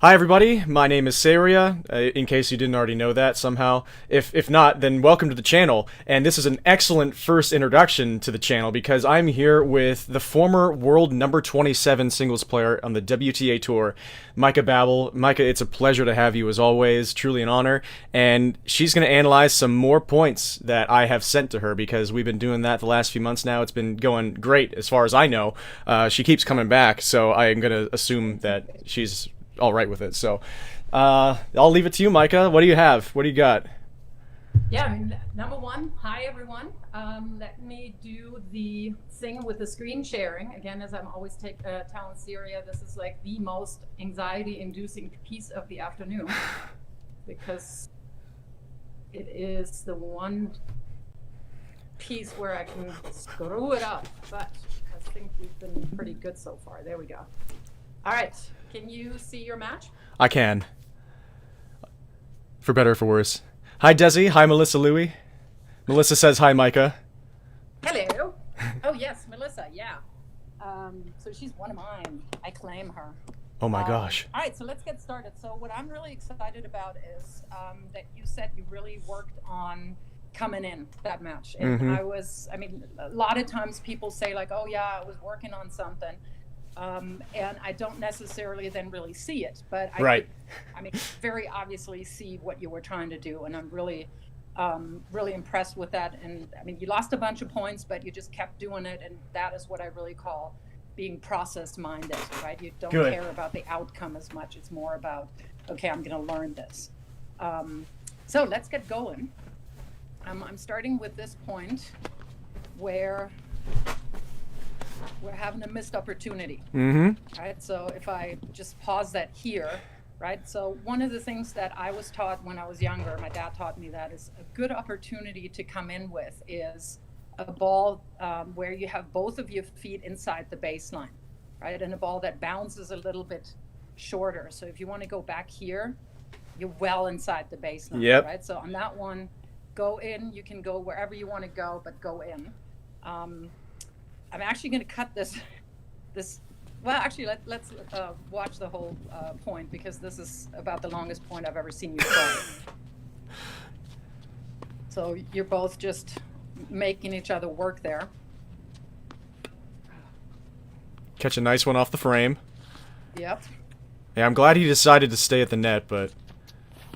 Hi everybody, my name is Saria, in case you didn't already know that somehow. If not, then welcome to the channel, and this is an excellent first introduction to the channel because I'm here with the former world number 27 singles player on the WTA Tour, Meike Babel. Meike, it's a pleasure to have you as always, truly an honor, and she's going to analyze some more points that I have sent to her because we've been doing that the last few months now. It's been going great as far as I know. She keeps coming back, so I'm going to assume that she's all right with it. So I'll leave it to you, Meike. What do you have? What do you got? Yeah, I mean, number one, hi everyone. Let me do the thing with the screen sharing. Again, as I'm always telling Syria, this is like the most anxiety-inducing piece of the afternoon because it is the one piece where I can screw it up, but I think we've been pretty good so far. There we go. All right, can you see your match? I can. For better or for worse. Hi, Desi. Hi, Melissa Louie. Melissa says hi, Meike. Hello. Oh, yes, Melissa, yeah. So she's one of mine. I claim her. Oh my gosh. All right, so let's get started. So what I'm really excited about is that you said you really worked on coming in that match. And I mean, a lot of times people say like, oh yeah, I was working on something. And I don't necessarily then really see it, but I very obviously see what you were trying to do, and I'm really, really impressed with that. And I mean, you lost a bunch of points, but you just kept doing it, and that is what I really call being process-minded, right? You don't care about the outcome as much. It's more about, okay, I'm going to learn this. So let's get going. I'm starting with this point where we're having a missed opportunity. Right? So if I just pause that here, right? So one of the things that I was taught when I was younger, my dad taught me that is a good opportunity to come in with is a ball where you have both of your feet inside the baseline, right? And a ball that bounces a little bit shorter. So if you want to go back here, you're well inside the baseline, right? So on that one, go in. You can go wherever you want to go, but go in. I'm actually going to cut this. Well, actually, let's watch the whole point because this is about the longest point I've ever seen you play. So you're both just making each other work there. Catch a nice one off the frame. Yep. Yeah, I'm glad he decided to stay at the net, but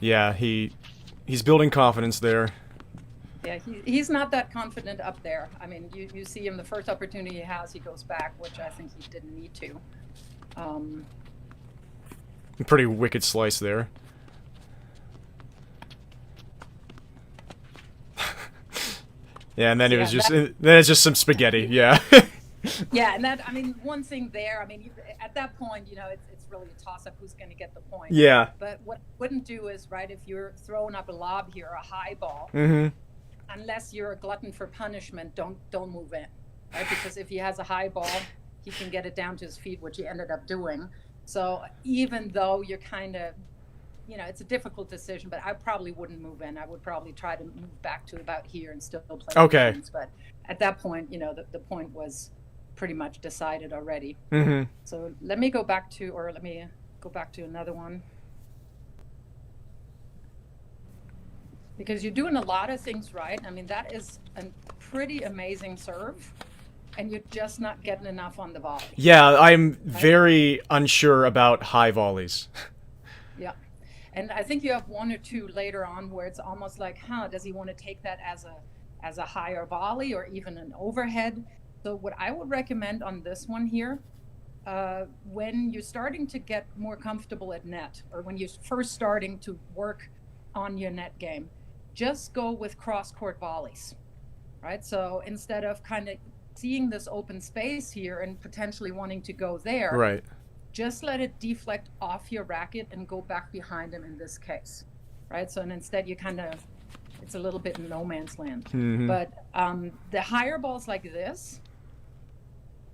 yeah, he's building confidence there. Yeah, he's not that confident up there. I mean, you see him, the first opportunity he has, he goes back, which I think he didn't need to. Pretty wicked slice there. Yeah, and then it was just then it's just some spaghetti. Yeah. Yeah, and that, I mean, one thing there, I mean, at that point, you know, it's really a toss-up who's going to get the point. Yeah. But what I wouldn't do is, right, if you're throwing up a lob here, a high ball, unless you're a glutton for punishment, don't move in, right? Because if he has a high ball, he can get it down to his feet, which he ended up doing. So even though you're kind of, you know, it's a difficult decision, but I probably wouldn't move in. I would probably try to move back to about here and still play. Okay. Games. But at that point, you know, the point was pretty much decided already. So let me go back to another one. Because you're doing a lot of things right. I mean, that is a pretty amazing serve, and you're just not getting enough on the volley. Yeah, I'm very unsure about high volleys. Yeah, and I think you have one or two later on where it's almost like, does he want to take that as a higher volley or even an overhead? So what I would recommend on this one here, when you're starting to get more comfortable at net, or when you're first starting to work on your net game, just go with cross-court volleys, right? So instead of kind of seeing this open space here and potentially wanting to go there, right, just let it deflect off your racket and go back behind him in this case, right? So and instead you kind of, it's a little bit in no man's land. But the higher balls like this,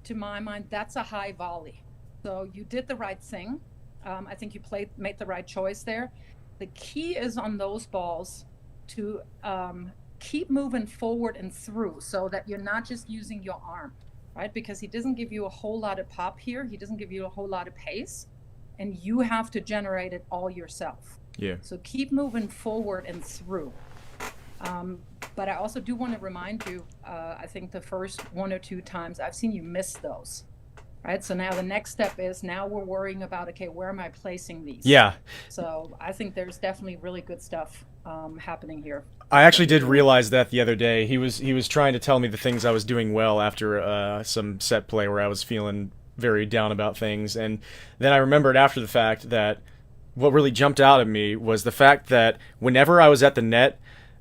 to my mind, that's a high volley. So you did the right thing. I think you made the right choice there. The key is on those balls to keep moving forward and through so that you're not just using your arm, right? Because he doesn't give you a whole lot of pop here. He doesn't give you a whole lot of pace. and you have to generate it all yourself. Yeah. So keep moving forward and through. But I also do want to remind you, I think the first 1 or 2 times I've seen you miss those. Right. So now the next step is now we're worrying about, okay, where am I placing these? Yeah. So I think there's definitely really good stuff happening here. I actually did realize that the other day. He was trying to tell me the things I was doing well after some set play where I was feeling very down about things. And then I remembered after the fact that what really jumped out at me was the fact that whenever I was at the net,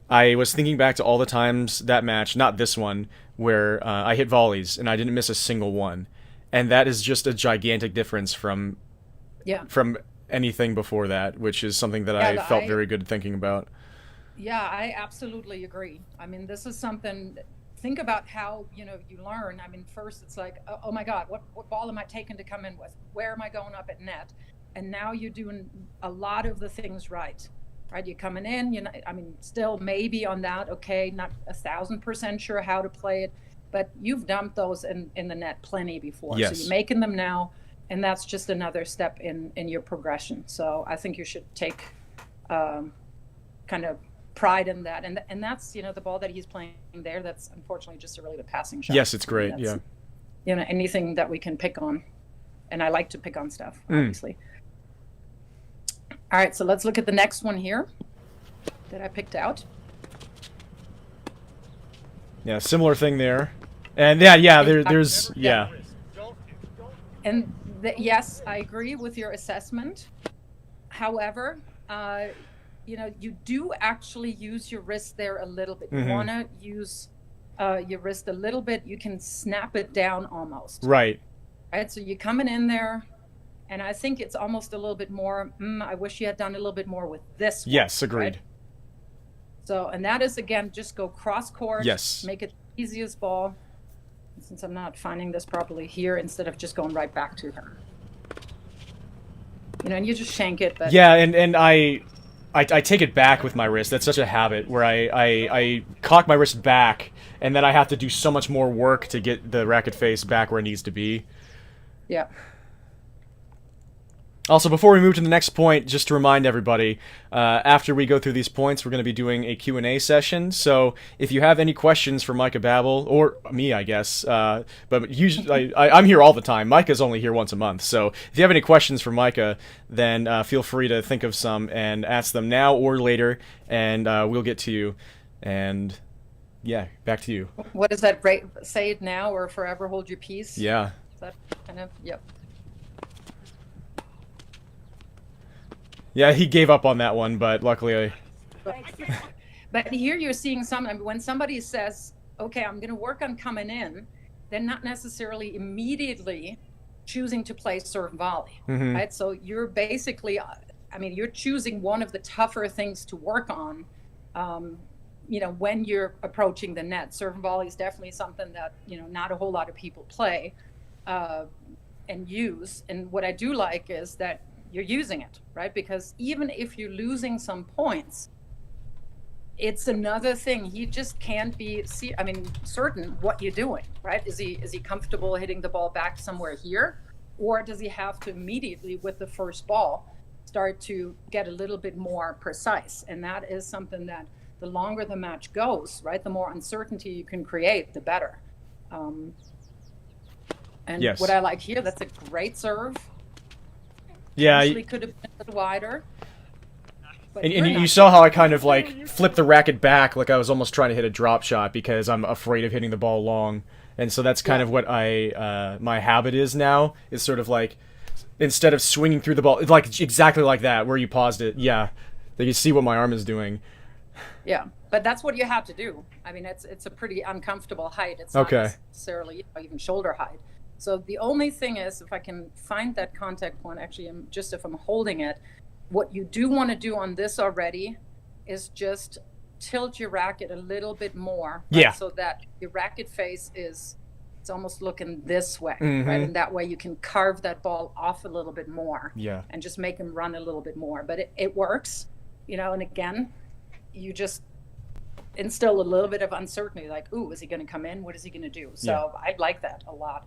I was thinking back to all the times that match, not this one, where I hit volleys and I didn't miss a single one. And that is just a gigantic difference from anything before that, which is something that I felt very good thinking about. Yeah, I absolutely agree. I mean, this is something, think about how, you learn. I mean, first it's like, oh my God, what ball am I taking to come in with? Where am I going up at net? And now you're doing a lot of the things right? You're coming in, still maybe on that, okay, not 1,000% sure how to play it, but you've dumped those in the net plenty before. Yes. So you're making them now, and that's just another step in your progression. So I think you should take kind of pride in that. And that's, the ball that he's playing there, that's unfortunately just a really good passing shot. Yes, it's great, yeah. Anything that we can pick on. And I like to pick on stuff, obviously. All right, so let's look at the next one here that I picked out. Yeah, similar thing there. And there's. And yes, I agree with your assessment. However, you do actually use your wrist there a little bit. You want to use your wrist a little bit. You can snap it down almost. Right. So you're coming in there, and I think it's almost a little bit more, I wish you had done a little bit more with this one. Yes, agreed. Right? So, and that is, again, just go cross-court. Yes. Make it the easiest ball. Since I'm not finding this properly here, instead of just going right back to her. And you just shank it. But yeah, and I take it back with my wrist. That's such a habit where I cock my wrist back, and then I have to do so much more work to get the racket face back where it needs to be. Yeah. Also, before we move to the next point, just to remind everybody, after we go through these points, we're going to be doing a Q&A session. So if you have any questions for Meike Babel, or me, I guess, but usually I'm here all the time. Micah's only here once a month. So if you have any questions for Meike, then feel free to think of some and ask them now or later, and we'll get to you. And yeah, back to you. What is that? Say it now or forever hold your peace? Yeah. Is that kind of, yep. Yeah, he gave up on that one, but luckily But here you're seeing when somebody says, okay, I'm going to work on coming in, they're not necessarily immediately choosing to play serve volley, right? So you're basically, you're choosing one of the tougher things to work on, when you're approaching the net. Serve and volley is definitely something that, not a whole lot of people play and use. And what I do like is that you're using it, right? Because even if you're losing some points, it's another thing. He just can't be certain what you're doing, right? Is he comfortable hitting the ball back somewhere here? Or does he have to immediately, with the first ball, start to get a little bit more precise? And that is something that the longer the match goes, right, the more uncertainty you can create, the better. And yes. What I like here, that's a great serve. Yeah, Usually could have been a little wider. And you saw how I kind of flipped the racket back, like I was almost trying to hit a drop shot because I'm afraid of hitting the ball long. And so that's kind of what my habit is now, is sort of like, instead of swinging through the ball, like exactly like that, where you paused it. Yeah, you can see what my arm is doing. Yeah, but that's what you have to do. It's a pretty uncomfortable height. It's not necessarily even shoulder height. So the only thing is, if I can find that contact point, actually, if I'm holding it, what you do want to do on this already is just tilt your racket a little bit more, right? Yeah. So that your racket face it's almost looking this way, right? And that way you can carve that ball off a little bit more, and just make him run a little bit more. But it works, and again, you just instill a little bit of uncertainty, like, ooh, is he going to come in? What is he going to do? So I like that a lot.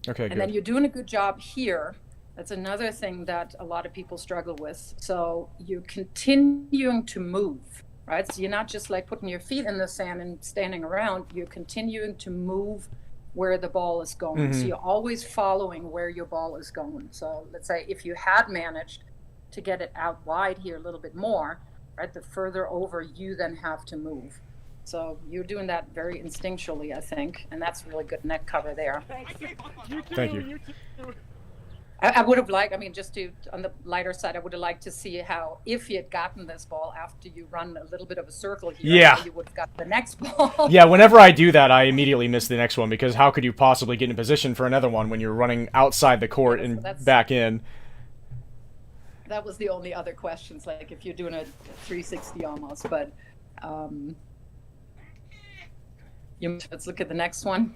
Okay, And good. then you're doing a good job here. That's another thing that a lot of people struggle with. So you're continuing to move, right? So you're not just like putting your feet in the sand and standing around. You're continuing to move where the ball is going. So you're always following where your ball is going. So let's say if you had managed to get it out wide here a little bit more, right, the further over you then have to move. So you're doing that very instinctually, I think, and that's really good net cover there. Thank you. I would have liked, I mean, just to, on the lighter side, I would have liked to see how, if you had gotten this ball after you run a little bit of a circle here, Yeah. how you would have got the next ball. Yeah, whenever I do that, I immediately miss the next one, because how could you possibly get in position for another one when you're running outside the court Yeah, and that's- back in? That was the only other questions, like if you're doing a 360 almost, but let's look at the next one.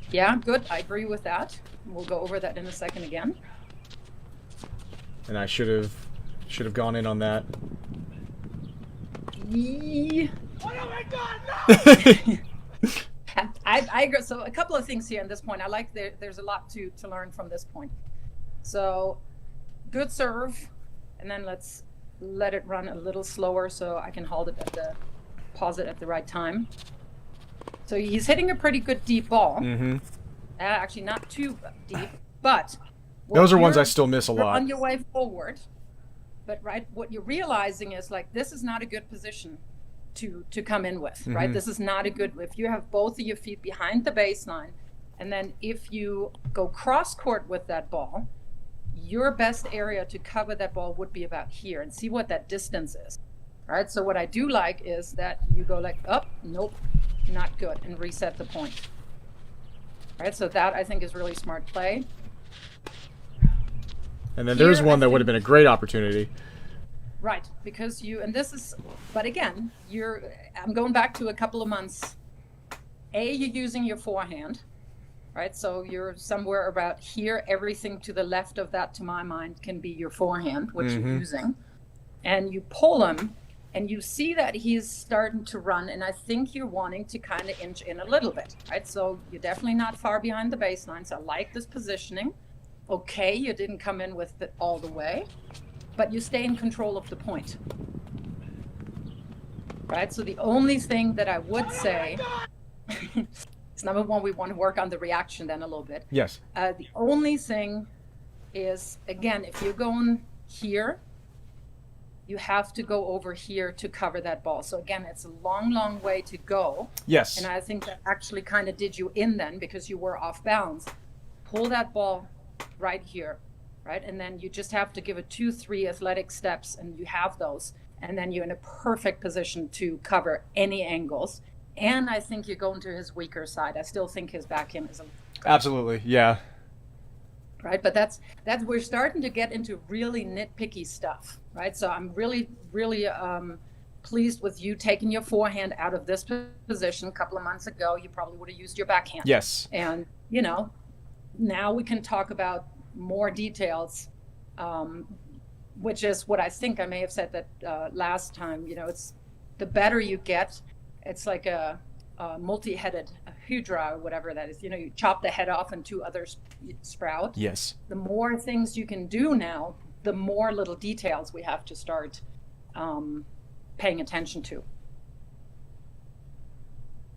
Yeah, good. I agree with that. We'll go over that in a second again. And I should have gone in on that. Oh my God, no! I agree. So a couple of things here at this point. I like there's a lot to learn from this point. So good serve, and then let's let it run a little slower so I can hold it pause it at the right time. So he's hitting a pretty good deep ball. Actually, not too deep, but Those are ones I still miss a you're lot. on your way forward. But right, what you're realizing is like this is not a good position to come in with, right? This is not a good, if you have both of your feet behind the baseline, and then if you go cross court with that ball, your best area to cover that ball would be about here, and see what that distance is, right? So what I do like is that you go like, oh, nope, not good, and reset the point, right? So that I think is really smart play. And then there's Here, one I that would have think- been a great opportunity. Right, because and this is, but again, I'm going back to a couple of months. You're using your forehand, right? So you're somewhere about here. Everything to the left of that, to my mind, can be your forehand, which you're using. And you pull him, and you see that he's starting to run, and I think you're wanting to kind of inch in a little bit, right? So you're definitely not far behind the baseline, so I like this positioning. Okay, you didn't come in with it all the way, but you stay in control of the point, right? So the only thing that I would say is, number one, we want to work on the reaction then a little bit. Yes. The only thing is, again, if you're going here, you have to go over here to cover that ball. So again, it's a long, long way to go. Yes. And I think that actually kind of did you in then, because you were off bounds. Pull that ball right here, right? And then you just have to give it 2-3 athletic steps, and you have those. And then you're in a perfect position to cover any angles. And I think you're going to his weaker side. I still think his backhand is Absolutely. Yeah. right. But that's we're starting to get into really nitpicky stuff, right? So I'm really, really pleased with you taking your forehand out of this position. A couple of months ago, you probably would have used your backhand. Yes. And, now we can talk about more details, which is what I think I may have said that last time. It's the better you get, it's like a multi-headed hydra or whatever that is. You chop the head off and 2 others sprout. Yes. The more things you can do now, the more little details we have to start paying attention to. All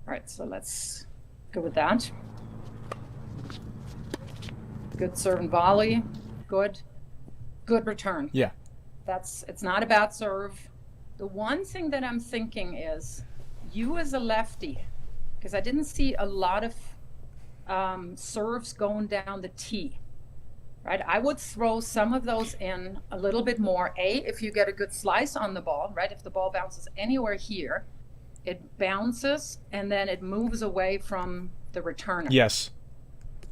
right, so let's go with that. Good serve and volley. Good return. Yeah. It's not about serve. The one thing that I'm thinking is, you as a lefty, because I didn't see a lot of serves going down the tee, right? I would throw some of those in a little bit more. If you get a good slice on the ball, right? If the ball bounces anywhere here, it bounces and then it moves away from the returner. Yes.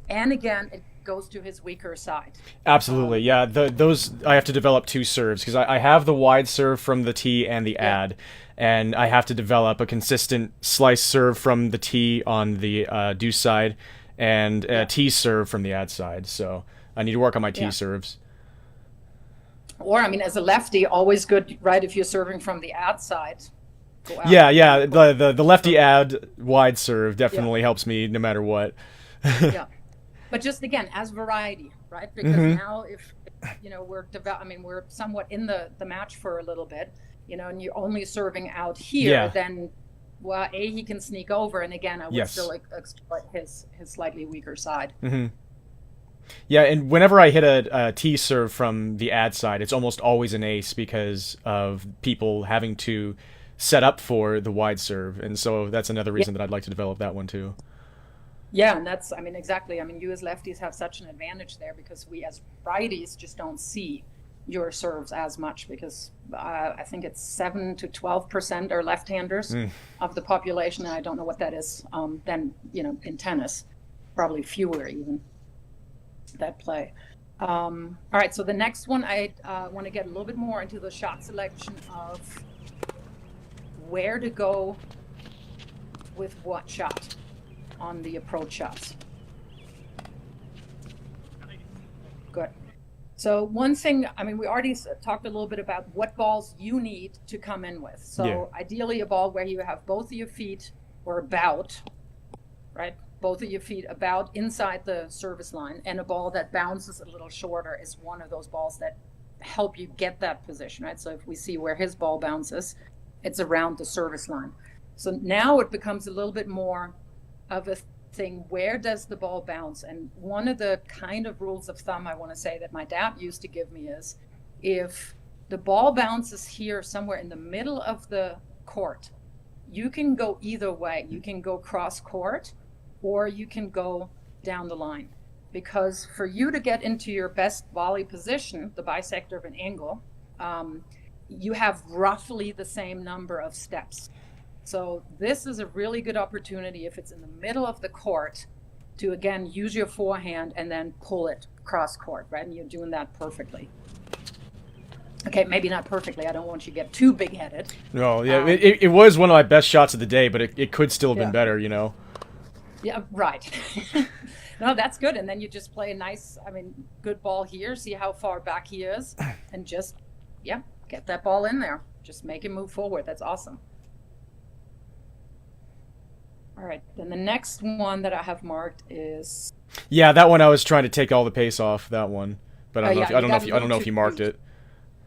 And again, it goes to his weaker side. Absolutely. Yeah. Those I have to develop 2 serves, because I have the wide serve from the tee and the ad, and I have to develop a consistent slice serve from the tee on the deuce side, and a tee serve from the ad side. So I need to work on my tee serves. Or, as a lefty, always good, right? If you're serving from the ad side, go out. Yeah. The lefty ad wide serve definitely helps me no matter what. Yeah, but just again as variety, right? Because now if we're somewhat in the match for a little bit, and you're only serving out here, then he can sneak over, and again I would still exploit his slightly weaker side. Yeah, and whenever I hit a T serve from the ad side, it's almost always an ace because of people having to set up for the wide serve, and so that's another reason that I'd like to develop that one too. Yeah, and that's, exactly. You as lefties have such an advantage there because we as righties just don't see your serves as much because I think it's 7 to 12% are left-handers of the population, and I don't know what that is. Then in tennis, probably fewer even that play. All right, so the next one I want to get a little bit more into the shot selection of where to go with what shot on the approach shots. Good. So one thing, we already talked a little bit about what balls you need to come in with. So ideally a ball where you have both of your feet or about, right? Both of your feet about inside the service line, and a ball that bounces a little shorter is one of those balls that help you get that position, right? So if we see where his ball bounces, it's around the service line. So now it becomes a little bit more of a thing, where does the ball bounce? And one of the kind of rules of thumb I want to say that my dad used to give me is, if the ball bounces here somewhere in the middle of the court, you can go either way. You can go cross court or you can go down the line, because for you to get into your best volley position, the bisector of an angle, you have roughly the same number of steps. So this is a really good opportunity if it's in the middle of the court to, again, use your forehand and then pull it cross court, right? And you're doing that perfectly. Okay, maybe not perfectly. I don't want you to get too big-headed. No, yeah, it was one of my best shots of the day, but it could still have been better, Yeah, right. No, that's good. And then you just play a nice, good ball here, see how far back he is, and just, get that ball in there. Just make him move forward. That's awesome. All right, then the next one that I have marked is... Yeah, that one I was trying to take all the pace off, that one. But I don't know if you marked it.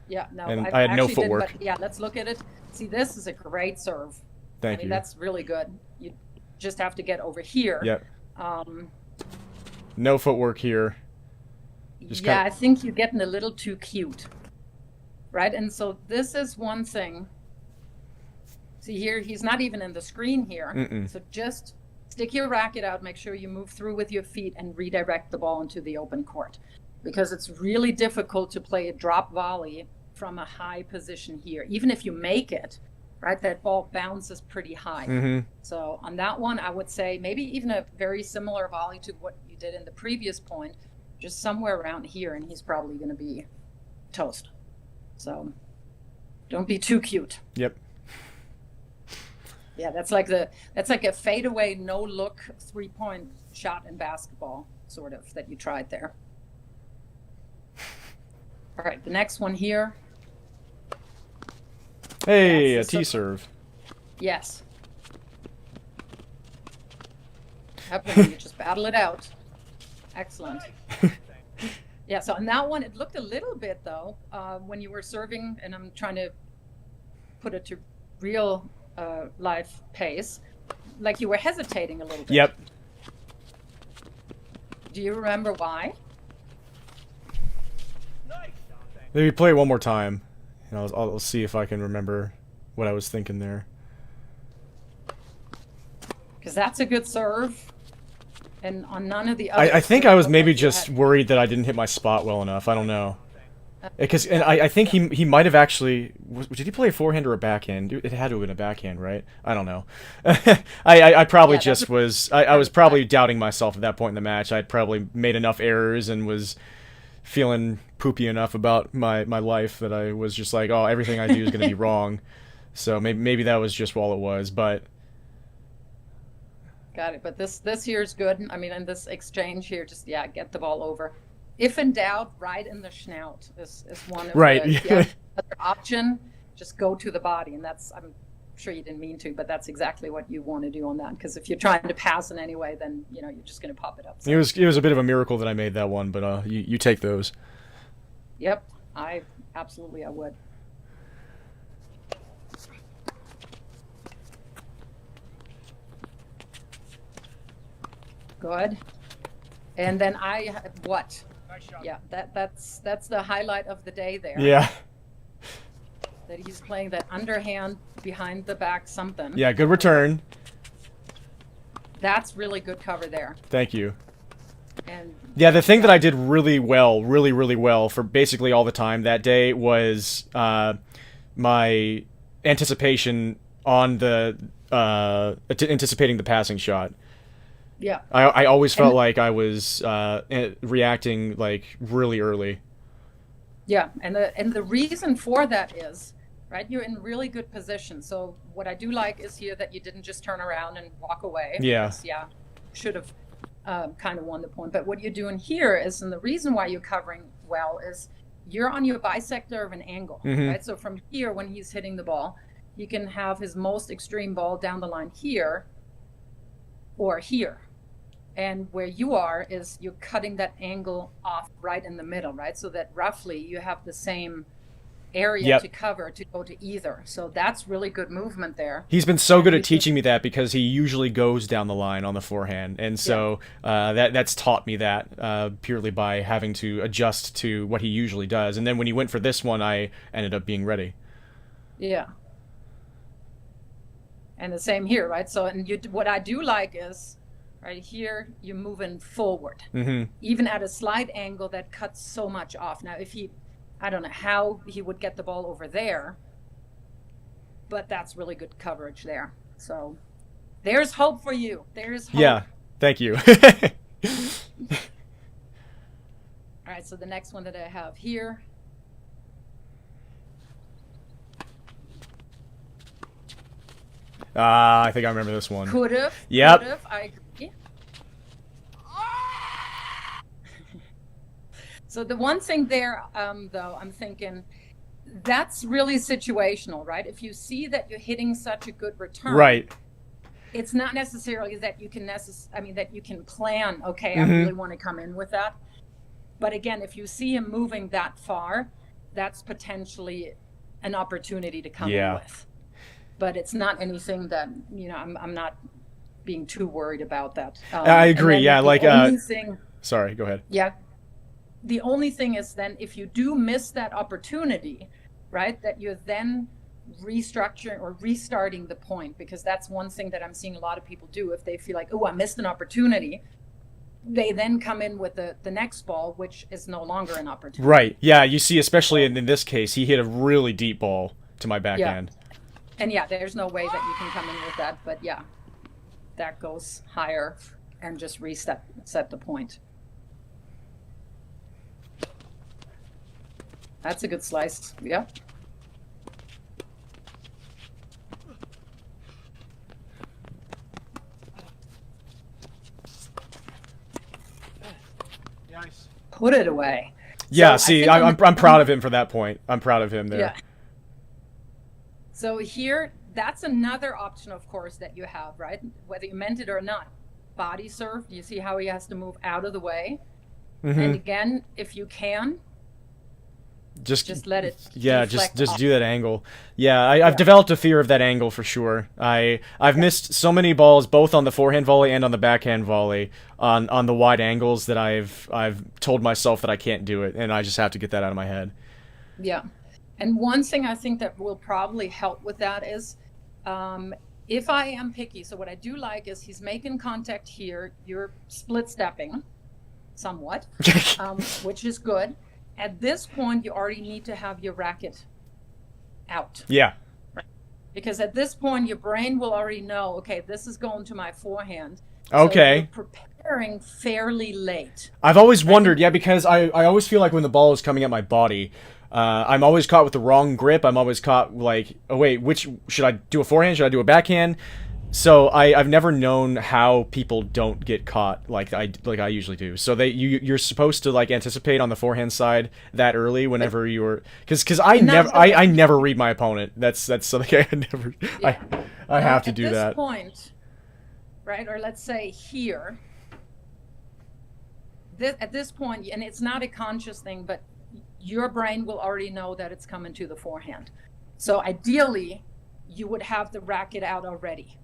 Yeah, no, and I had no footwork. But yeah, let's look at it. See, this is a great serve. Thank you. That's really good. You just have to get over here. Yep. No footwork here. I think you're getting a little too cute. Right? And so this is one thing. See here, he's not even in the screen here. So just stick your racket out, make sure you move through with your feet and redirect the ball into the open court. Because it's really difficult to play a drop volley from a high position here. Even if you make it, right, that ball bounces pretty high. So on that one, I would say maybe even a very similar volley to what you did in the previous point, just somewhere around here, and he's probably going to be toast. So don't be too cute. Yep. Yeah, that's like a fadeaway, no look 3-point shot in basketball, sort of, that you tried there. All right, the next one here. Hey, a T serve. Yes. You just battle it out. Excellent. Yeah, so on that one, it looked a little bit, though, when you were serving, and I'm trying to put it to real life pace, like you were hesitating a little bit. Yep. Do you remember why? Maybe play it one more time, and I'll see if I can remember what I was thinking there. Because that's a good serve, and on none of the other. I think I was maybe just worried that I didn't hit my spot well enough. I don't know. Because I think he might have actually... Did he play a forehand or a backhand? It had to have been a backhand, right? I don't know. I probably just was... I was probably doubting myself at that point in the match. I'd probably made enough errors and was feeling poopy enough about my life that I was just like, oh, everything I do is going to be wrong. So maybe that was just all it was, but... Got it. But this here is good. And this exchange here, just, get the ball over. If in doubt, right in the schnout is one of right. the other option. Just go to the body, and that's sure you didn't mean to, but that's exactly what you want to do on that. Because if you're trying to pass in any way, then you're just going to pop it up. So. It was a bit of a miracle that I made that one, but you take those. Yep, I would. Good. And then what? Nice shot. Yeah, that's the highlight of the day there. Yeah. That he's playing that underhand behind the back something. Yeah, good return. That's really good cover there. Thank you. And yeah, the thing that I did really well for basically all the time that day was my anticipation on the anticipating the passing shot. Yeah. I always felt like I was reacting like really early. Yeah, and the reason for that is, right, you're in really good position. So what I do like is here that you didn't just turn around and walk away. Yeah. Because, yeah, should have kind of won the point. But what you're doing here is, and the reason why you're covering well is you're on your bisector of an angle, right? So from here, when he's hitting the ball, he can have his most extreme ball down the line here or here. And where you are is you're cutting that angle off right in the middle, right? So that roughly you have the same area to cover to go to either. So that's really good movement there. He's been so good at teaching me that because he usually goes down the line on the forehand. And so that's taught me that purely by having to adjust to what he usually does. And then when he went for this one, I ended up being ready. Yeah. And the same here, right? So what I do like is, right here, you're moving forward. Even at a slight angle, that cuts so much off. Now, if I don't know how he would get the ball over there, but that's really good coverage there. So there's hope for you. There's hope. Yeah, thank you. All right, so the next one that I have here. I think I remember this one. Could've. Yep. Could've, I agree. So the one thing there, though, I'm thinking that's really situational, right? If you see that you're hitting such a good return, right? It's not necessarily that you can that you can plan. Okay, I really want to come in with that. But again, if you see him moving that far, that's potentially an opportunity to come in with. But it's not anything that I'm not being too worried about that. I agree. Yeah, like sorry, go ahead. Yeah. The only thing is then if you do miss that opportunity, right, that you're then restructuring or restarting the point, because that's one thing that I'm seeing a lot of people do. If they feel like, oh, I missed an opportunity, they then come in with the next ball, which is no longer an opportunity. Right. Yeah, you see, especially in this case, he hit a really deep ball to my backhand. And there's no way that you can come in with that. But that goes higher and just set the point. That's a good slice. Yep. Nice. Put it away. Yeah, so see, I'm proud of him for that point. I'm proud of him there. Yeah. So here, that's another option, of course, that you have, right? Whether you meant it or not. Body serve. You see how he has to move out of the way. And again, if you can, just let it. Yeah, just do that angle. Yeah, I've developed a fear of that angle for sure. I've missed so many balls both on the forehand volley and on the backhand volley on the wide angles that I've told myself that I can't do it, and I just have to get that out of my head. Yeah, and one thing I think that will probably help with that is if I am picky. So what I do like is he's making contact here. You're split stepping somewhat, which is good. At this point, you already need to have your racket out. Yeah. Right? Because at this point, your brain will already know, okay, this is going to my forehand. Okay. So you're preparing fairly late. I've always wondered, because I always feel like when the ball is coming at my body, I'm always caught with the wrong grip. I'm always caught like, oh, wait, which should I do a forehand? Should I do a backhand? So I've never known how people don't get caught like I usually do. So you're supposed to like anticipate on the forehand side that early whenever you're because I never read my opponent. That's something I never Yeah. I have to do At that. this point, right? Or let's say here. At this point, and it's not a conscious thing, but your brain will already know that it's coming to the forehand. So ideally, you would have the racket out already.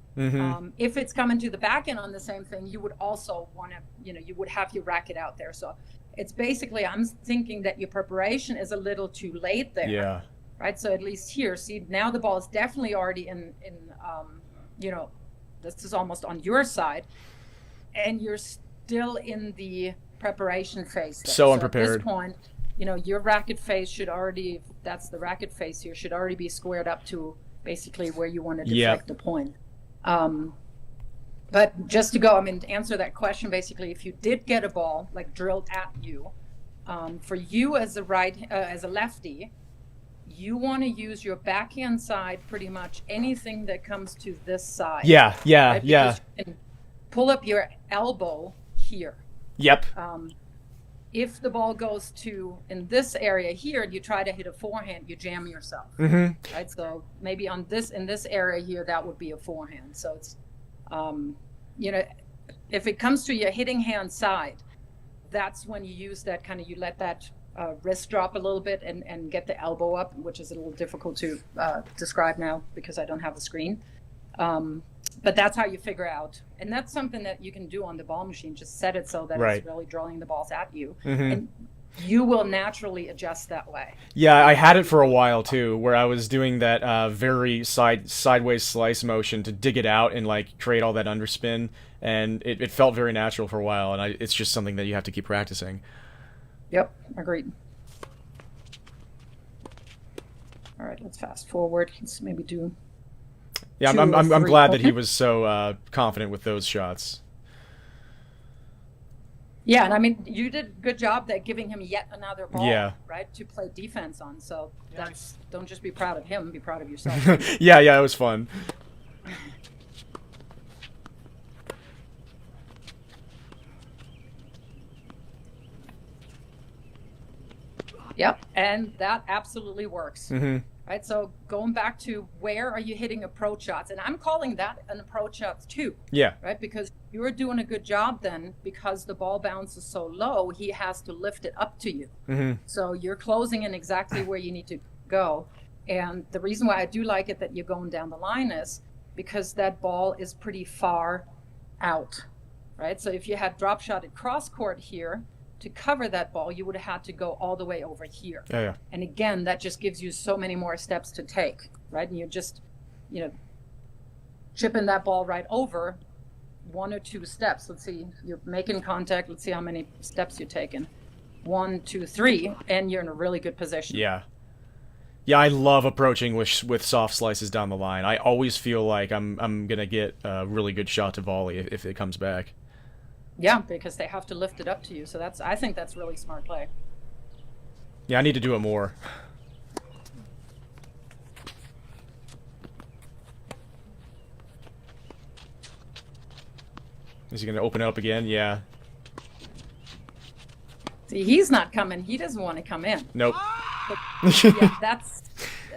If it's coming to the backhand on the same thing, you would also want to, you would have your racket out there. So it's basically, I'm thinking that your preparation is a little too late there. Yeah. Right. So at least here, see, now the ball is definitely already in this is almost on your side, and you're still in the preparation phase there. So unprepared. At this point, your racket face should already, that's the racket face here, should already be squared up to basically where you want to deflect the point. But just to to answer that question, basically, if you did get a ball like drilled at you, for you as a lefty, you want to use your backhand side pretty much anything that comes to this side. Yeah. Right? You can pull up your elbow here. Yep. If the ball goes to in this area here and you try to hit a forehand, you jam yourself. Right. So maybe in this area here, that would be a forehand. So it's, if it comes to your hitting hand side, that's when you use that you let that wrist drop a little bit and get the elbow up, which is a little difficult to describe now because I don't have a screen. But that's how you figure out. And that's something that you can do on the ball machine. Just set it so that it's really drawing the balls at you. And you will naturally adjust that way. Yeah, I had it for a while too, where I was doing that very sideways slice motion to dig it out and like create all that underspin. And it felt very natural for a while. And it's just something that you have to keep practicing. Yep, agreed. All right, let's fast forward. Let's maybe do... Yeah, I'm glad that he was so confident with those shots. Yeah, and you did a good job at giving him yet another ball, right, to play defense on. So don't just be proud of him, be proud of yourself. Yeah, it was fun. Yep, and that absolutely works. Right, so going back to where are you hitting approach shots, and I'm calling that an approach shot too. Yeah. Right, because you're doing a good job then, because the ball bounces so low, he has to lift it up to you. So you're closing in exactly where you need to go. And the reason why I do like it that you're going down the line is because that ball is pretty far out. Right, so if you had drop shot at cross court here, to cover that ball, you would have had to go all the way over here. Yeah. And again, that just gives you so many more steps to take, right? And you're just, chipping that ball right over 1 or 2 steps. Let's see, you're making contact. Let's see how many steps you're taking. 1, 2, 3, and you're in a really good position. Yeah, I love approaching with soft slices down the line. I always feel like I'm gonna get a really good shot to volley if it comes back. Yeah, because they have to lift it up to you. So I think that's really smart play. Yeah, I need to do it more. Is he going to open it up again? Yeah. See, he's not coming. He doesn't want to come in. Nope. But, yeah,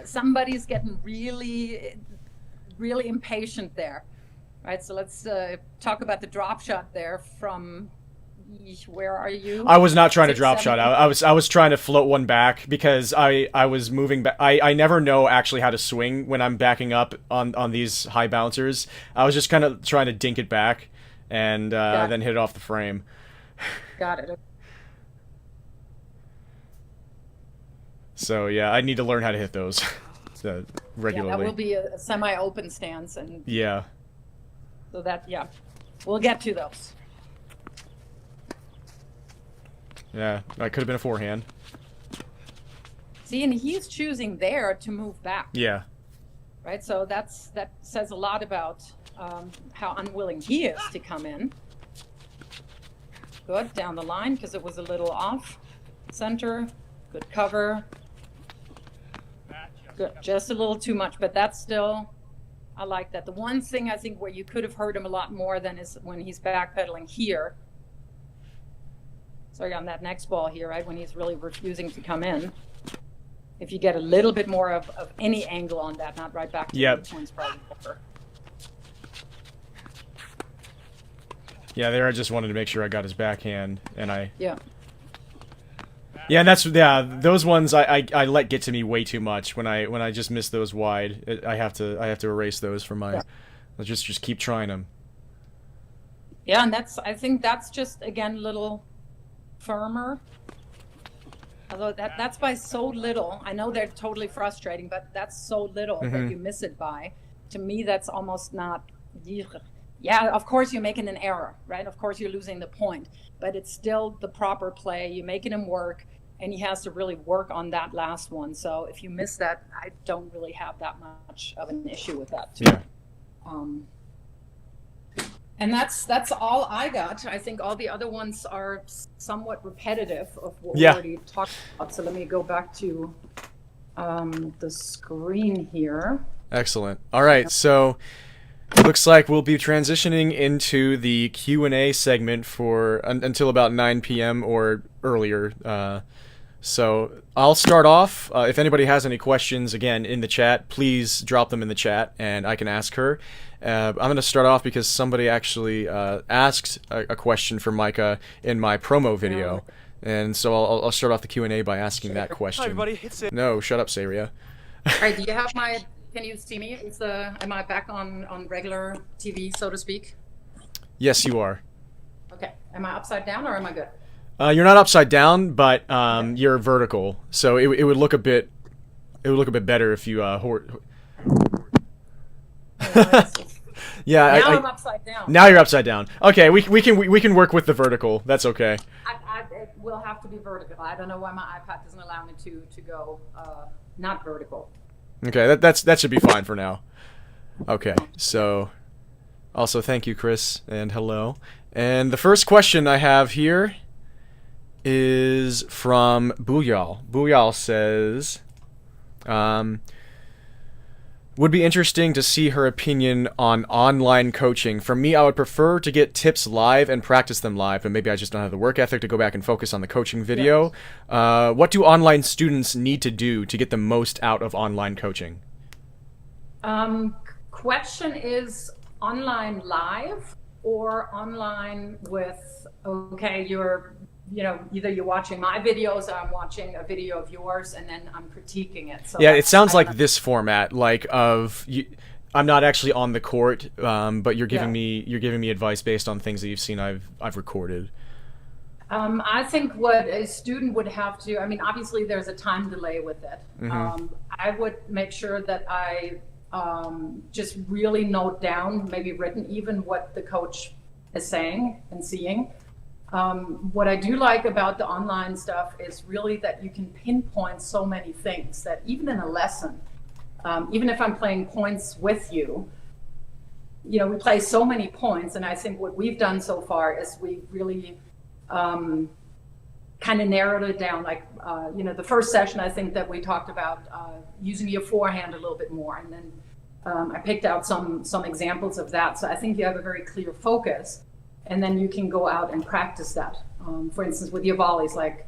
somebody's getting really, really impatient there. Right, so let's talk about the drop shot there from, where are you? I was not trying to drop shot. I was trying to float one back because I was moving back. I never know actually how to swing when I'm backing up on these high bouncers. I was just kind of trying to dink it back and then hit it off the frame. Got it. So yeah, I need to learn how to hit those regularly. Yeah, that will be a semi-open stance, and yeah. So that, we'll get to those. Yeah, that could have been a forehand. See, and he's choosing there to move back. Yeah. Right, so that says a lot about how unwilling he is to come in. Good, down the line, because it was a little off center. Good cover. Good, just a little too much, but that's still I like that. The one thing I think where you could have heard him a lot more than is when he's backpedaling here. Sorry, on that next ball here, right? When he's really refusing to come in. If you get a little bit more of any angle on that, not right back to the points probably over. Yeah, there I just wanted to make sure I got his backhand, and I... Yeah. Yeah, and that's those ones I let get to me way too much when I just miss those wide. I have to erase those from my. I'll just keep trying them. Yeah, and I think that's just again a little firmer. Although that's by so little. I know they're totally frustrating, but that's so little that you miss it by. To me, that's almost not. Yeah, of course you're making an error, right? Of course you're losing the point, but it's still the proper play. You're making him work, and he has to really work on that last one. So if you miss that, I don't really have that much of an issue with that too. Yeah. And that's all I got. I think all the other ones are somewhat repetitive of what we already talked about. So let me go back to the screen here. Excellent. All right, so it looks like we'll be transitioning into the Q&A segment for until about 9 p.m. or earlier. So I'll start off. If anybody has any questions, again, in the chat, please drop them in the chat, and I can ask her. I'm going to start off because somebody actually asked a question for Meike in my promo video. And so I'll start off the Q&A by asking that question. Hi, everybody. It's No, shut up, Saria. All right, do you have my... Can you see me? Am I back on regular TV, so to speak? Yes, you are. Okay. Am I upside down or am I good? You're not upside down, but you're vertical. So it would look a bit better if you Yeah. Now I'm upside down. Now you're upside down. Okay, we can work with the vertical. That's okay. It will have to be vertical. I don't know why my iPad doesn't allow me to go not vertical. Okay, that should be fine for now. Okay, so also thank you, Chris, and hello. And the first question I have here is from Booyal. Booyal says, would be interesting to see her opinion on online coaching. For me, I would prefer to get tips live and practice them live, but maybe I just don't have the work ethic to go back and focus on the coaching video. Yes. What do online students need to do to get the most out of online coaching? Question is online live or online with, okay, either you're watching my videos or I'm watching a video of yours and then I'm critiquing it. So yeah, it sounds like this format, like I'm not actually on the court, but you're giving me advice based on things that you've seen I've recorded. I think what a student would have to, I mean, obviously there's a time delay with it. I would make sure that I just really note down, maybe written, even what the coach is saying and seeing. What I do like about the online stuff is really that you can pinpoint so many things that even in a lesson, even if I'm playing points with you, we play so many points. And I think what we've done so far is we really kind of narrowed it down. Like, the first session, I think that we talked about using your forehand a little bit more. And then I picked out some examples of that. So I think you have a very clear focus. And then you can go out and practice that. For instance, with your volleys, like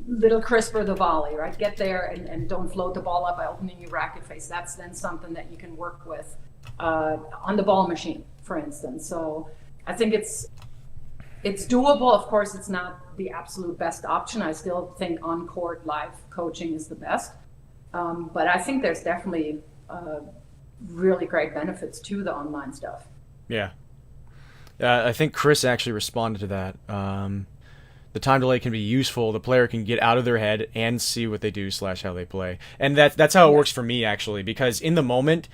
little crisper the volley, right? Get there and don't float the ball up by opening your racket face. That's then something that you can work with on the ball machine, for instance. So I think it's doable. Of course, it's not the absolute best option. I still think on-court live coaching is the best. But I think there's definitely really great benefits to the online stuff. Yeah. I think Chris actually responded to that. The time delay can be useful. The player can get out of their head and see what they do / how they play. And that's how it works for me, actually, because in the moment,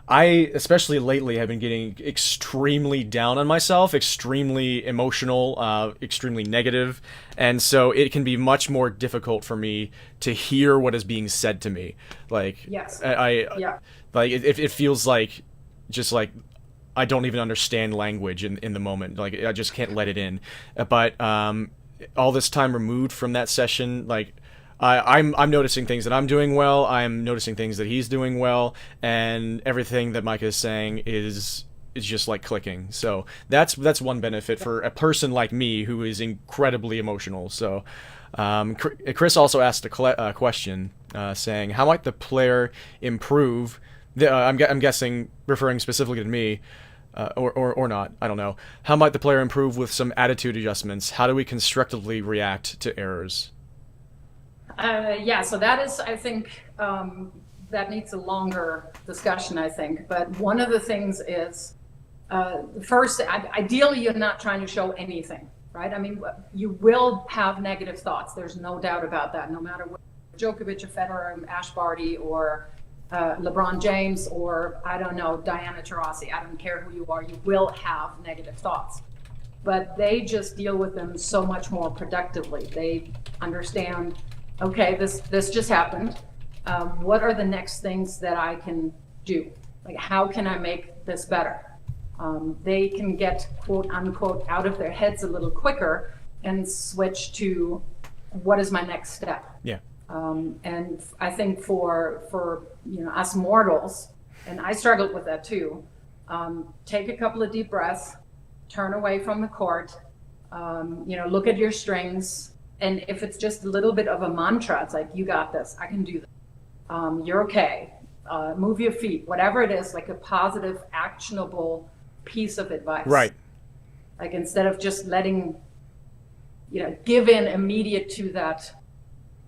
I, especially lately, have been getting extremely down on myself, extremely emotional, extremely negative. And so it can be much more difficult for me to hear what is being said to me. Like, yes. Like it feels like just like I don't even understand language in the moment. Like, I just can't let it in. But all this time removed from that session, like, I'm noticing things that I'm doing well. I'm noticing things that he's doing well, and everything that Mike is saying is just like clicking. So that's one benefit for a person like me who is incredibly emotional. So Chris also asked a question saying, how might the player improve? I'm guessing referring specifically to me. Or not, I don't know. How might the player improve with some attitude adjustments? How do we constructively react to errors? Yeah, so that is, I think, that needs a longer discussion, I think. But one of the things is, first, ideally, you're not trying to show anything, right? I mean, you will have negative thoughts. There's no doubt about that, no matter what Djokovic, or Federer, Ash Barty, or LeBron James, or I don't know, Diana Taurasi. I don't care who you are, you will have negative thoughts. But they just deal with them so much more productively. They understand, okay, this just happened. What are the next things that I can do? Like, how can I make this better? They can get, quote unquote, out of their heads a little quicker and switch to what is my next step. Yeah. And I think for us mortals, and I struggled with that too, take a couple of deep breaths, turn away from the court, look at your strings, and if it's just a little bit of a mantra, it's like, you got this, I can do this, you're okay, move your feet, whatever it is, like a positive, actionable piece of advice. Right. Like, instead of just letting, give in immediate to that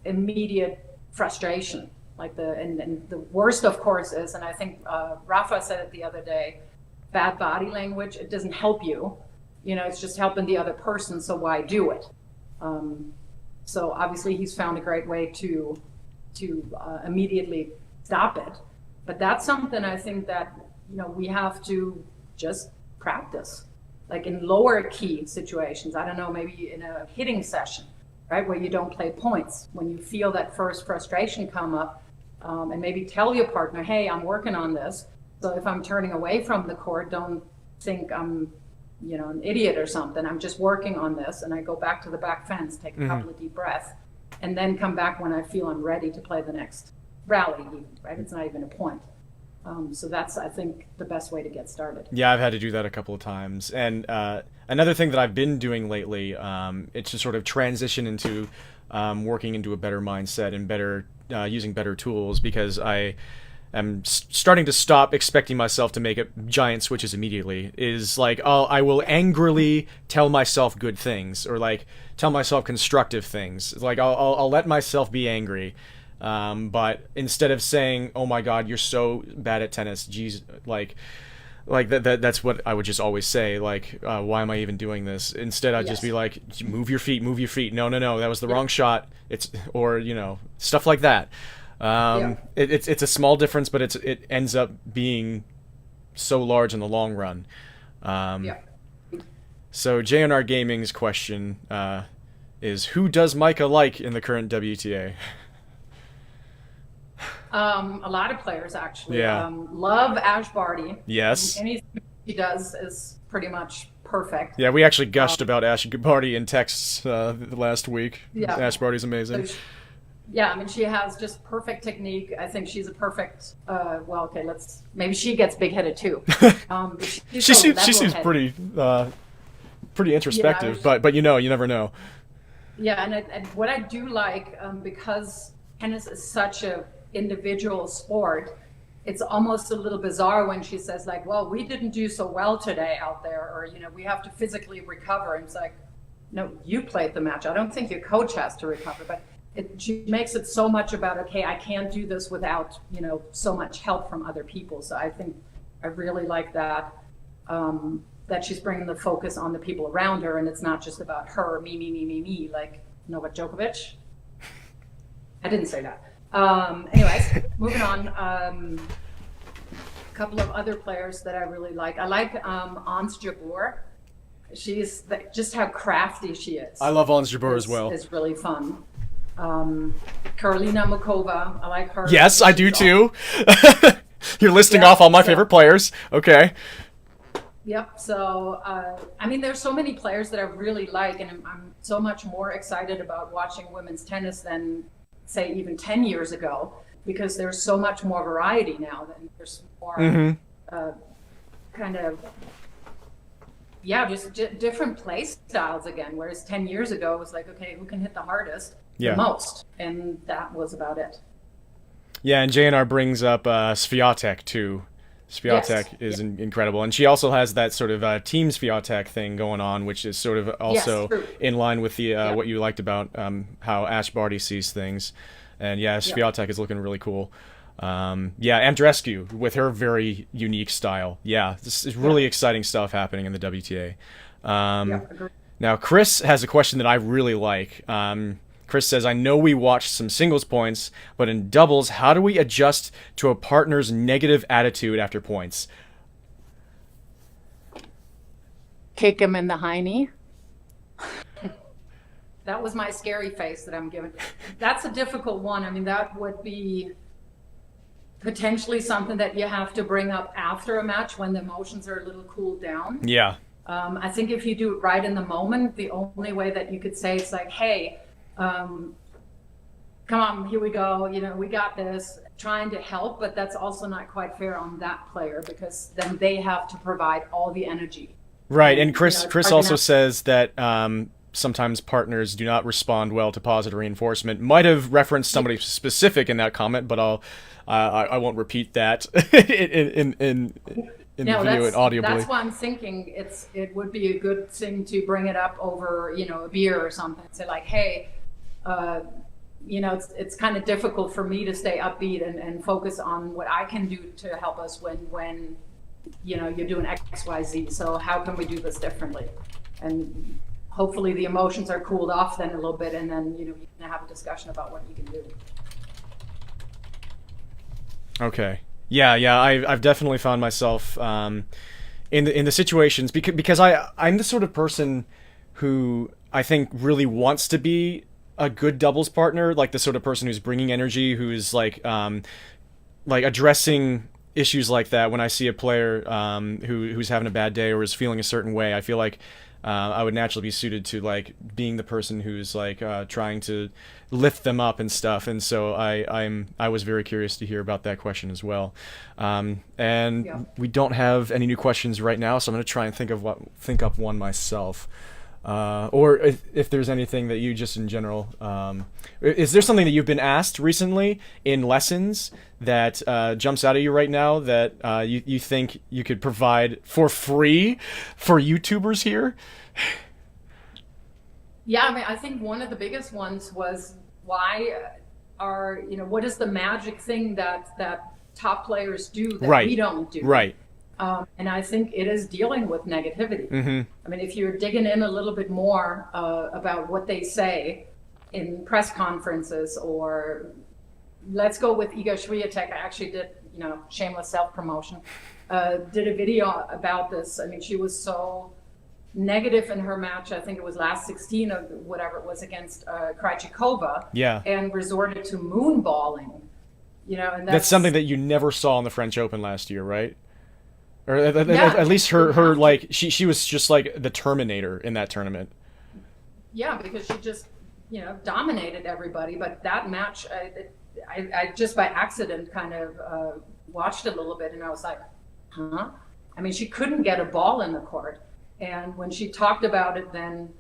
immediate frustration. Like and the worst, of course, is, and I think Rafa said it the other day, bad body language, it doesn't help you. It's just helping the other person, so why do it? So obviously he's found a great way to immediately stop it. But that's something I think that, we have to just practice. Like in lower key situations, I don't know, maybe in a hitting session, right, where you don't play points, when you feel that first frustration come up, and maybe tell your partner, hey, I'm working on this. So if I'm turning away from the court, don't think I'm, an idiot or something. I'm just working on this. And I go back to the back fence, take a couple of deep breaths, and then come back when I feel I'm ready to play the next rally, right? It's not even a point. So that's, I think, the best way to get started. Yeah, I've had to do that a couple of times. And another thing that I've been doing lately, it's to sort of transition into working into a better mindset and better using better tools, because I am starting to stop expecting myself to make giant switches immediately. Is like, I will angrily tell myself good things, or like tell myself constructive things. It's like I'll let myself be angry. But instead of saying, "Oh my God, you're so bad at tennis," geez, like that's what I would just always say. Like, why am I even doing this? Instead, I'd just be like, "Move your feet, move your feet." No, that was the wrong shot. Or stuff like that. It's a small difference, but it ends up being so large in the long run. So JNR Gaming's question is, who does Micah like in the current WTA? A lot of players, actually. Yeah. Love Ash Barty. Yes. Anything he does is pretty much perfect. Yeah, we actually gushed about Ash Barty in texts last week. Yeah. Ash Barty's amazing. So she has just perfect technique. I think she's a perfect, maybe she gets big-headed too. She seems pretty introspective, but you never know. Yeah, and what I do like, because tennis is such a individual sport, it's almost a little bizarre when she says, like, well, we didn't do so well today out there, or we have to physically recover. And it's like, no, you played the match. I don't think your coach has to recover. But she makes it so much about, okay, I can't do this without so much help from other people. So I think I really like that, that she's bringing the focus on the people around her, and it's not just about her, me, like Novak Djokovic. I didn't say that. Anyways, moving on. A couple of other players that I really like. I like Ons Jabeur. She's just how crafty she is. I love Ons Jabeur as well. It's really fun. Karolina Muchova. I like her. Yes, I do too. You're listing off all my favorite players. Okay. Yep. So, there's so many players that I really like, and I'm so much more excited about watching women's tennis than say even 10 years ago, because there's so much more variety now. Than there's more kind of, just different play styles again. Whereas 10 years ago, it was like, okay, who can hit the hardest the most? And that was about it. Yeah, and JNR brings up Swiatek too. Swiatek is incredible, and she also has that sort of team Swiatek thing going on, which is sort of also in line with the what you liked about how Ash Barty sees things. And Swiatek is looking really cool. Andreescu with her very unique style. This is really exciting stuff happening in the WTA. Now Chris has a question that I really like. Chris says, I know we watched some singles points, but in doubles, how do we adjust to a partner's negative attitude after points? Kick him in the hiney. That was my scary face that I'm giving. That's a difficult one. I mean, that would be potentially something that you have to bring up after a match when the emotions are a little cooled down. Yeah. I think if you do it right in the moment, the only way that you could say it's like, hey, come on, here we go, we got this, trying to help, but that's also not quite fair on that player, because then they have to provide all the energy. Right, and Chris also says that sometimes partners do not respond well to positive reinforcement. Might have referenced somebody specific in that comment, but I won't repeat that in the video and audibly. That's why I'm thinking it would be a good thing to bring it up over a beer or something. Say like, hey, it's kind of difficult for me to stay upbeat and focus on what I can do to help us when you're doing X, Y, Z. So how can we do this differently? And hopefully the emotions are cooled off then a little bit, and then you can have a discussion about what you can do. Okay. Yeah. I've definitely found myself in the situations because I'm the sort of person who I think really wants to be a good doubles partner, like the sort of person who's bringing energy, who's like addressing issues like that. When I see a player who's having a bad day or is feeling a certain way, I feel like I would naturally be suited to like being the person who's like trying to lift them up and stuff. And so I was very curious to hear about that question as well. We don't have any new questions right now, so I'm going to try and think up one myself. Or if there's anything that you just in general, is there something that you've been asked recently in lessons that jumps out at you right now that you think you could provide for free for YouTubers here? Yeah, I mean, I think one of the biggest ones was what is the magic thing that top players do that we don't do? Right. And I think it is dealing with negativity. Mm-hmm. I mean, if you're digging in a little bit more about what they say in press conferences, or let's go with Iga Swiatek. I actually did, shameless self-promotion, did a video about this. I mean, she was so negative in her match. I think it was last 16 or whatever it was against Krejcikova. Yeah. And resorted to moonballing. And that's something that you never saw in the French Open last year, right? Or at least her like she was just like the Terminator in that tournament. Yeah, because she just dominated everybody. But that match, I just by accident kind of watched a little bit, and I was like, huh? I mean, she couldn't get a ball in the court, and when she talked about it, then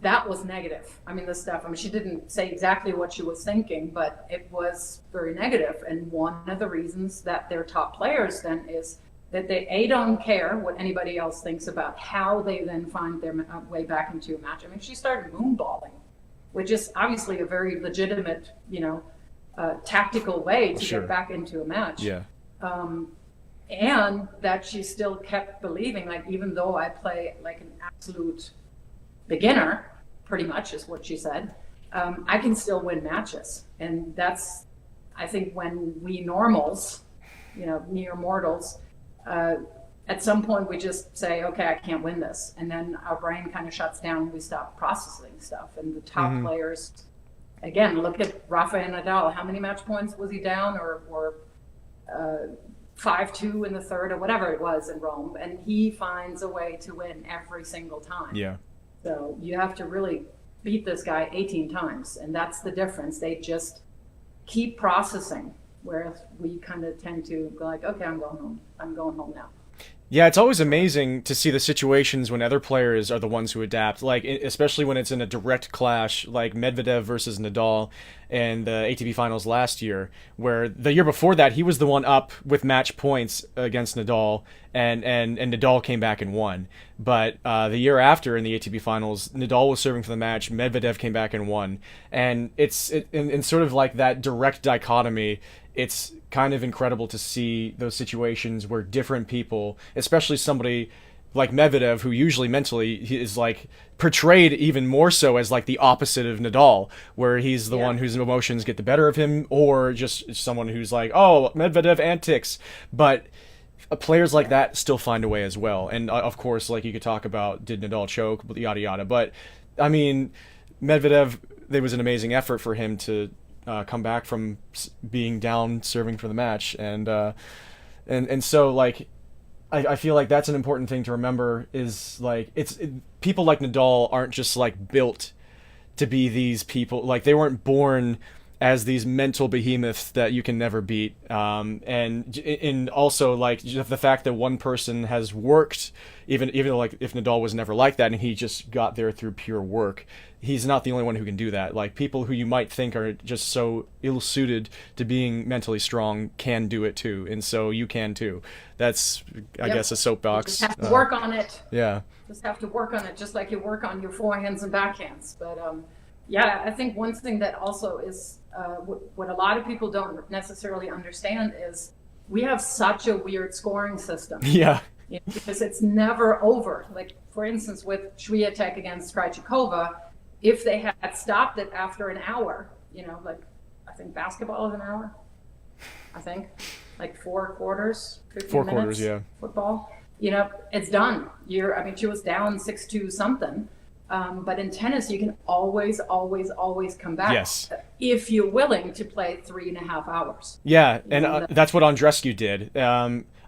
that was negative. I mean, the stuff. I mean, she didn't say exactly what she was thinking, but it was very negative. And one of the reasons that they're top players then is that they don't care what anybody else thinks about how they then find their way back into a match. I mean, she started moonballing, which is obviously a very legitimate, tactical way to get back into a match. Yeah. And that she still kept believing, like, even though I play like an absolute beginner, pretty much is what she said, I can still win matches. And that's, I think, when we normals, mere mortals, at some point we just say, okay, I can't win this. And then our brain kind of shuts down and we stop processing stuff. And the top players, again, look at Rafael Nadal. How many match points was he down, or 5-2 in the third, or whatever it was in Rome? And he finds a way to win every single time. Yeah. So you have to really beat this guy 18 times. And that's the difference. They just keep processing, whereas we kind of tend to go like, okay, I'm going home. I'm going home now. Yeah, it's always amazing to see the situations when other players are the ones who adapt, like especially when it's in a direct clash, like Medvedev versus Nadal in the ATP finals last year, where the year before that he was the one up with match points against Nadal, and Nadal came back and won. But the year after in the ATP finals, Nadal was serving for the match, Medvedev came back and won, and it's in sort of like that direct dichotomy. It's kind of incredible to see those situations where different people, especially somebody like Medvedev, who usually mentally is like portrayed even more so as like the opposite of Nadal, where he's the one whose emotions get the better of him, or just someone who's like, oh, Medvedev antics. But players like that still find a way as well. And of course, like you could talk about, did Nadal choke, yada yada. But I mean, Medvedev, there was an amazing effort for him to come back from being down serving for the match, and so like I feel like that's an important thing to remember, is like people like Nadal aren't just like built to be these people, like they weren't born as these mental behemoths that you can never beat, and also like the fact that one person has worked, even though like if Nadal was never like that and he just got there through pure work, he's not the only one who can do that. Like people who you might think are just so ill-suited to being mentally strong can do it too, and so you can too. That's I guess a soapbox. You just have to work on it. Yeah. Just have to work on it, just like you work on your forehands and backhands. But yeah, I think one thing that also is what a lot of people don't necessarily understand is we have such a weird scoring system. Yeah. You know, because it's never over. Like, for instance, with Swiatek against Krejcikova, if they had stopped it after an hour, you know, like I think basketball is an hour, I think, like 4 quarters, 15 4 minutes, quarters, yeah. Football, you know, it's done. I mean, she was down 6-2 something. But in tennis, you can always come back. Yes. If you're willing to play 3.5 hours. Yeah, and that's what Andreescu did.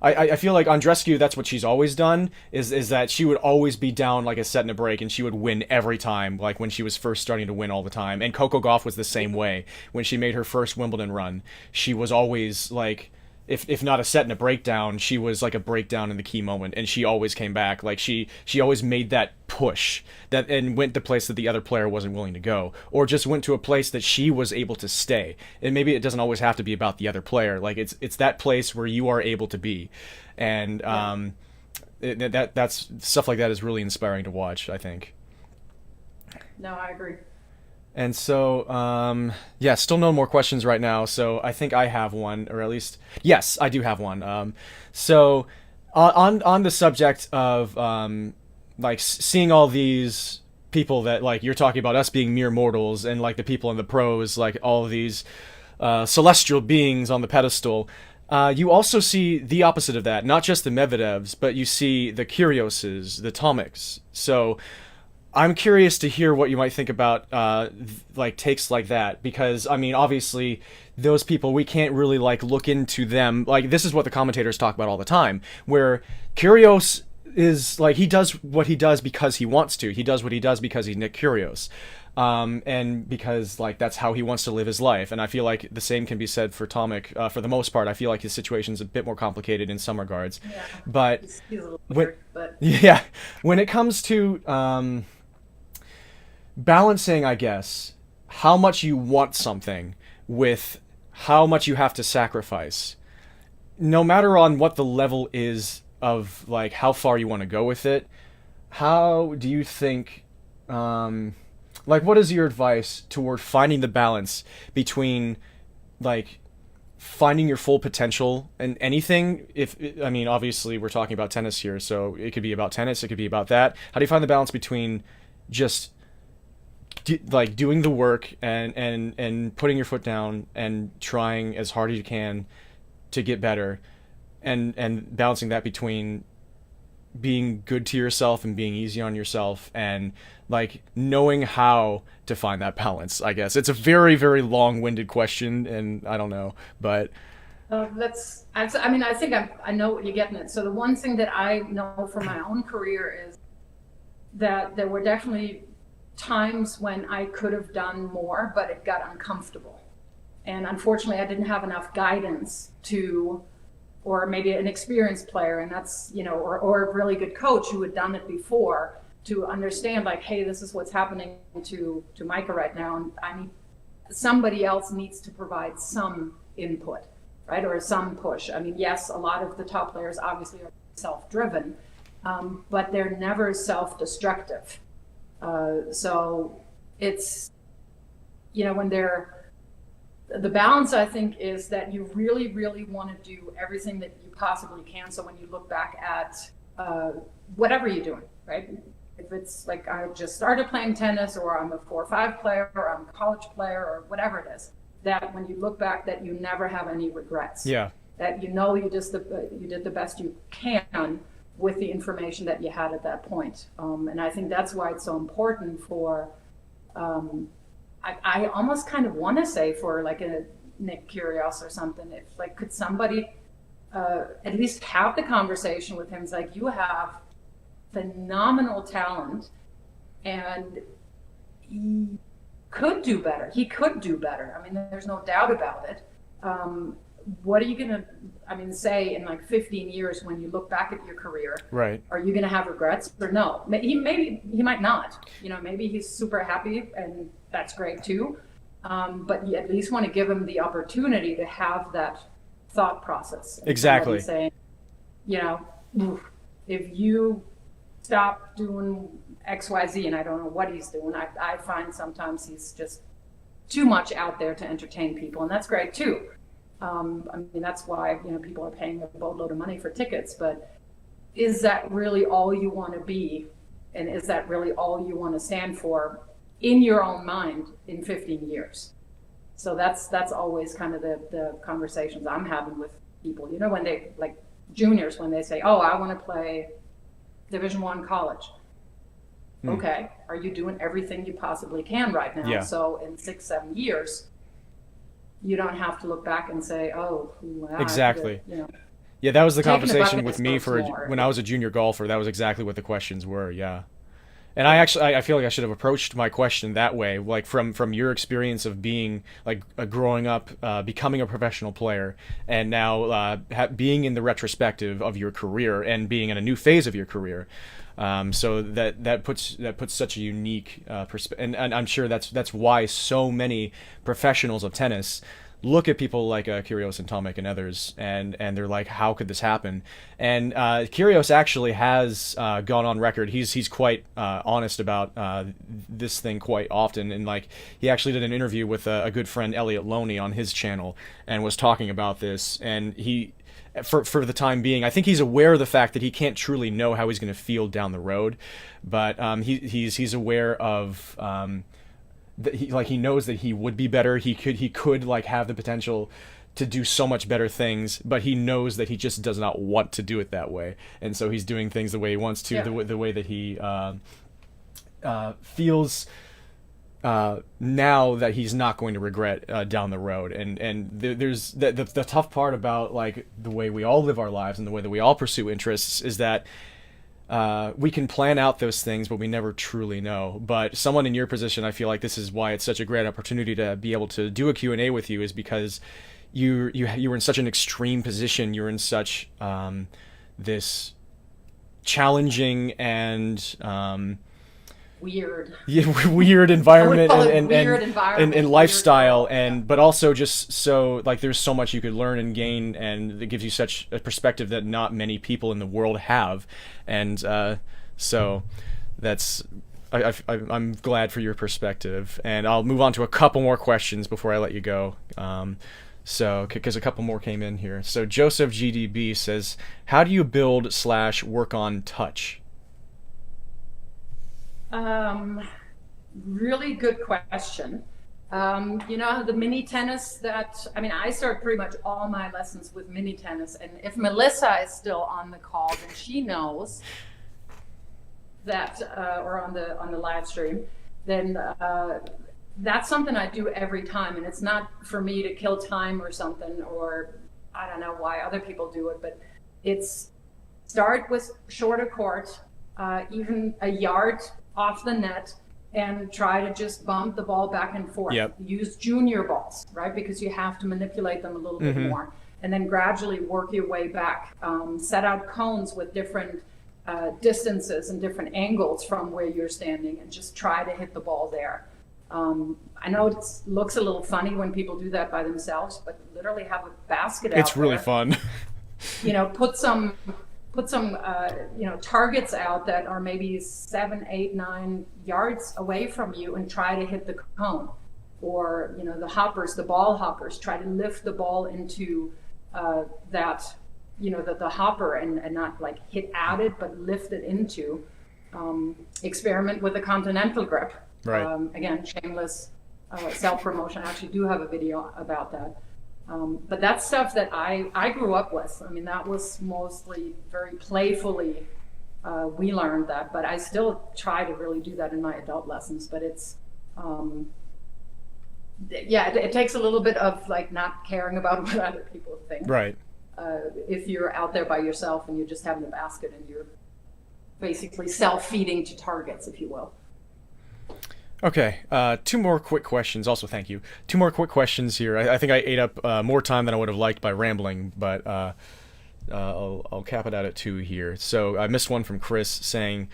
I feel like Andreescu, that's what she's always done, is that she would always be down like a set and a break, and she would win every time, like when she was first starting to win all the time. And Coco Gauff was the same way. When she made her first Wimbledon run, she was always like, if not a set and a breakdown, she was like a breakdown in the key moment, and she always came back. Like she always made that push that and went to place that the other player wasn't willing to go, or just went to a place that she was able to stay. And maybe it doesn't always have to be about the other player. Like it's that place where you are able to be, and that's stuff like that is really inspiring to watch, I think. No, I agree. And so, yeah, still no more questions right now. So I think I have one, or at least, yes, I do have one. So on the subject of like seeing all these people that like you're talking about, us being mere mortals, and like the people in the pros, like all of these celestial beings on the pedestal. You also see the opposite of that, not just the Medvedevs, but you see the Kyrgioses, the Tomics. So I'm curious to hear what you might think about like takes like that, because I mean, obviously those people, we can't really like look into them. Like this is what the commentators talk about all the time, where Kyrgios is like, he does what he does because he wants to. He does what he does because he's Nick Kyrgios. And because like that's how he wants to live his life. And I feel like the same can be said for Tomic. For the most part, I feel like his situation's a bit more complicated in some regards. Yeah, but he's a little weird, but yeah, when it comes to balancing, I guess, how much you want something with how much you have to sacrifice, no matter on what the level is of like how far you want to go with it. How do you think, like, what is your advice toward finding the balance between like finding your full potential in anything? If I mean, obviously we're talking about tennis here, so it could be about tennis, it could be about that. How do you find the balance between just like doing the work and putting your foot down and trying as hard as you can to get better, and balancing that between being good to yourself and being easy on yourself, and like knowing how to find that balance? I guess it's a very, very long-winded question, and I don't know, but I mean, I think I know what you're getting at. So the one thing that I know from my own career is that there were definitely times when I could have done more, but it got uncomfortable. And unfortunately, I didn't have enough guidance to, or maybe an experienced player, and that's, you know, or a really good coach who had done it before, to understand like, hey, this is what's happening to Meike right now, and somebody else needs to provide some input, right, or some push. I mean, yes, a lot of the top players obviously are self-driven, but they're never self-destructive. So it's, you know, when the balance, I think, is that you really, really want to do everything that you possibly can. So when you look back at whatever you're doing, right? If it's like I just started playing tennis, or I'm a 4-5 player, or I'm a college player, or whatever it is, that when you look back, that you never have any regrets. Yeah. That you know you did the best you can with the information that you had at that point. And I think that's why it's so important for, I almost kind of want to say for like a Nick Kyrgios or something, if like, could somebody at least have the conversation with him? It's like, you have phenomenal talent, and he could do better. He could do better. I mean, there's no doubt about it. What are you going to, I mean, say in like 15 years when you look back at your career, right? Are you going to have regrets or no? He might not, you know, maybe he's super happy, and that's great too. But you at least want to give him the opportunity to have that thought process. Exactly. Saying, you know, if you stop doing XYZ, and I don't know what he's doing, I find sometimes he's just too much out there to entertain people, and that's great too. I mean, that's why, you know, people are paying a boatload of money for tickets, but is that really all you want to be? And is that really all you want to stand for in your own mind in 15 years? So that's always kind of the conversations I'm having with people, you know, when they, like juniors, when they say, oh, I want to play Division I college. Okay, are you doing everything you possibly can right now? Yeah. So in 6-7 years, you don't have to look back and say, oh, wow, exactly. You know, yeah, that was the conversation with me more. When I was a junior golfer. That was exactly what the questions were. Yeah. And I feel like I should have approached my question that way, like from your experience of being like growing up, becoming a professional player, and now being in the retrospective of your career and being in a new phase of your career. So that puts such a unique perspective, and I'm sure that's why so many professionals of tennis look at people like Kyrgios and Tomic and others, and they're like, how could this happen? And Kyrgios actually has gone on record. He's quite honest about this thing quite often, and like he actually did an interview with a good friend, Elliot Loney, on his channel, and was talking about this. And he, for the time being, I think he's aware of the fact that he can't truly know how he's going to feel down the road, but he's aware of. That he knows that he would be better. He could like have the potential to do so much better things, but he knows that he just does not want to do it that way, and so he's doing things the way he wants to, the way that he feels now that he's not going to regret down the road. And there's the tough part about like the way we all live our lives and the way that we all pursue interests is that we can plan out those things, but we never truly know. But someone in your position, I feel like this is why it's such a great opportunity to be able to do a Q&A with you, is because you were in such an extreme position. You're in such this challenging and weird environment and lifestyle, and but also just so like there's so much you could learn and gain, and it gives you such a perspective that not many people in the world have, and so that's I'm glad for your perspective. And I'll move on to a couple more questions before I let you go. So, because a couple more came in here. So Joseph GDB says, how do you build / work on touch? Really good question. You know, the mini tennis I start pretty much all my lessons with mini tennis. And if Melissa is still on the call, then she knows that, or on the live stream, then that's something I do every time. And it's not for me to kill time or something, or I don't know why other people do it, but it's start with shorter court, even a yard off the net, and try to just bump the ball back and forth. Yep. Use junior balls, right? Because you have to manipulate them a little bit more. And then gradually work your way back. Set out cones with different distances and different angles from where you're standing, and just try to hit the ball there. I know it looks a little funny when people do that by themselves, but literally have a basket out there. It's really fun. Put some targets out that are maybe 7, 8, 9 yards away from you, and try to hit the cone. Or, the hoppers, the ball hoppers, try to lift the ball into that, the hopper, and not like hit at it, but lift it into. Experiment with a continental grip. Right. Again, shameless self-promotion. I actually do have a video about that. But that's stuff that I grew up with. I mean, that was mostly very playfully, we learned that, but I still try to really do that in my adult lessons. But it's, it takes a little bit of like not caring about what other people think. Right. If you're out there by yourself and you're just having a basket and you're basically self-feeding to targets, if you will. Okay, 2 more quick questions. Also, thank you. 2 more quick questions here. I think I ate up more time than I would have liked by rambling, but I'll cap it out at 2 here. So I missed one from Chris saying,